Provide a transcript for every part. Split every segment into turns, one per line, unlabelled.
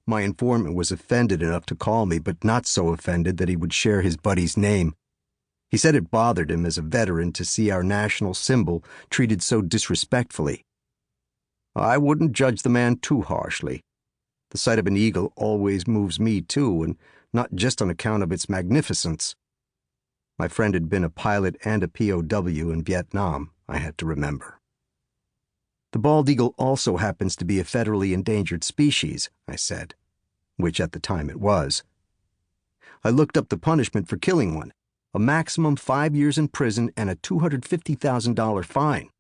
My informant was offended enough to call me, but not so offended that he would share his buddy's name. He said it bothered him as a veteran to see our national symbol treated so disrespectfully. I wouldn't judge the man too harshly. The sight of an eagle always moves me too, and not just on account of its magnificence. My friend had been a pilot and a POW in Vietnam, I had to remember. The bald eagle also happens to be a federally endangered species, I said, which at the time it was. I looked up the punishment for killing one, a maximum 5 years in prison and a $250,000 fine.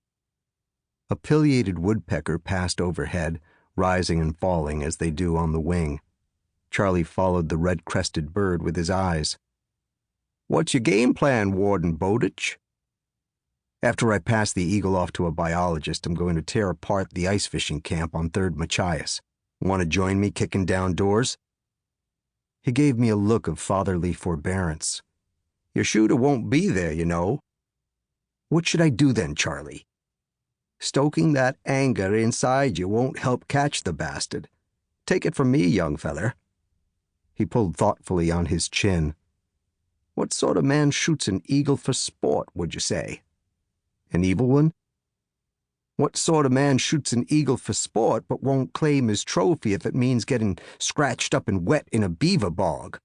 A pileated woodpecker passed overhead, rising and falling as they do on the wing. Charley followed the red-crested bird with his eyes. "What's your game plan, Warden Bowditch?" "After I pass the eagle off to a biologist, I'm going to tear apart the ice fishing camp on 3rd Machias. Want to join me kicking down doors?" He gave me a look of fatherly forbearance. "Your shooter won't be there, you know." "What should I do then, Charley?" "Stoking that anger inside you won't help catch the bastard. Take it from me, young feller." He pulled thoughtfully on his chin. "What sort of man shoots an eagle for sport, would you say? An evil one? What sort of man shoots an eagle for sport but won't claim his trophy if it means getting scratched up and wet in a beaver bog?"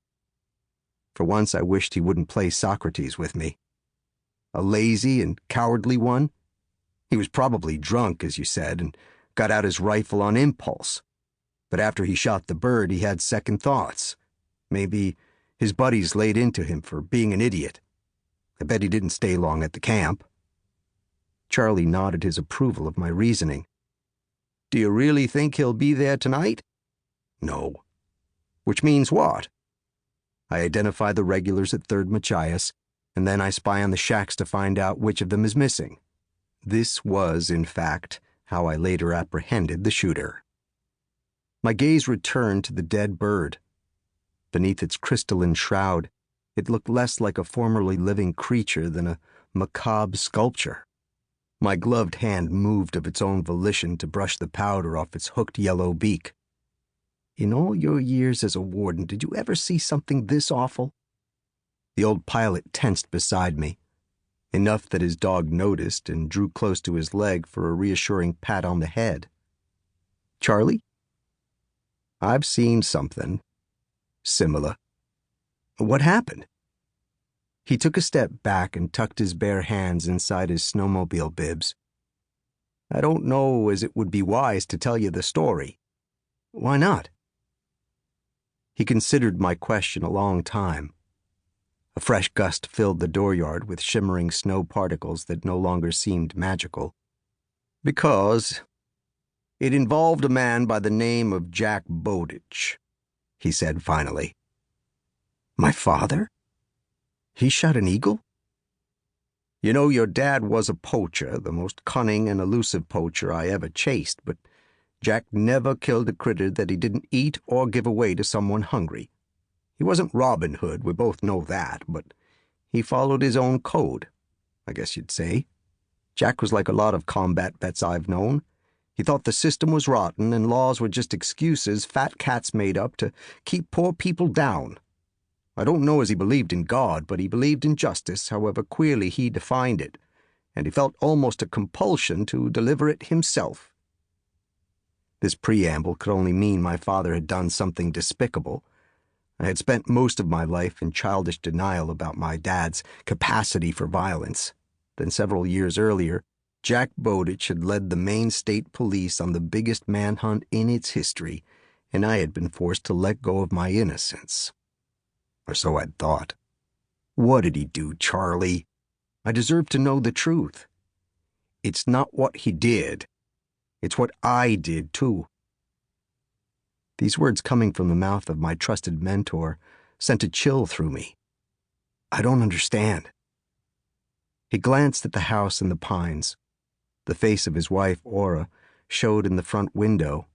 For once I wished he wouldn't play Socrates with me. A lazy and cowardly one? He was probably drunk, as you said, and got out his rifle on impulse. But after he shot the bird, he had second thoughts. Maybe his buddies laid into him for being an idiot. I bet he didn't stay long at the camp. Charley nodded his approval of my reasoning. "Do you really think he'll be there tonight?" "No." "Which means what?" I identify the regulars at 3rd Machias, and then I spy on the shacks to find out which of them is missing. This was, in fact, how I later apprehended the shooter. My gaze returned to the dead bird. Beneath its crystalline shroud, it looked less like a formerly living creature than a macabre sculpture. My gloved hand moved of its own volition to brush the powder off its hooked yellow beak. "In all your years as a warden, did you ever see something this awful?" The old pilot tensed beside me, enough that his dog noticed and drew close to his leg for a reassuring pat on the head. "Charley? I've seen something similar." "What happened?" He took a step back and tucked his bare hands inside his snowmobile bibs. "I don't know as it would be wise to tell you the story." "Why not?" He considered my question a long time. A fresh gust filled the dooryard with shimmering snow particles that no longer seemed magical. "Because it involved a man by the name of Jack Bowditch," he said finally. "My father? He shot an eagle?" "You know, your dad was a poacher, the most cunning and elusive poacher I ever chased, but Jack never killed a critter that he didn't eat or give away to someone hungry. He wasn't Robin Hood, we both know that, but he followed his own code, I guess you'd say. Jack was like a lot of combat vets I've known. He thought the system was rotten and laws were just excuses fat cats made up to keep poor people down. I don't know as he believed in God, but he believed in justice, however queerly he defined it, and he felt almost a compulsion to deliver it himself." This preamble could only mean my father had done something despicable. I had spent most of my life in childish denial about my dad's capacity for violence. Then several years earlier, Jack Bowditch had led the Maine State Police on the biggest manhunt in its history, and I had been forced to let go of my innocence. Or so I'd thought. What did he do, Charley? I deserve to know the truth. It's not what he did. It's what I did, too. These words coming from the mouth of my trusted mentor sent a chill through me. I don't understand. He glanced at the house in the pines. The face of his wife, Aura, showed in the front window.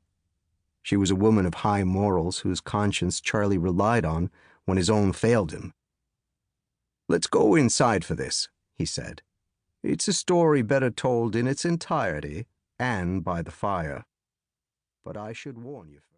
She was a woman of high morals whose conscience Charley relied on when his own failed him. "Let's go inside for this," he said. "It's a story better told in its entirety and by the fire. But I should warn you first."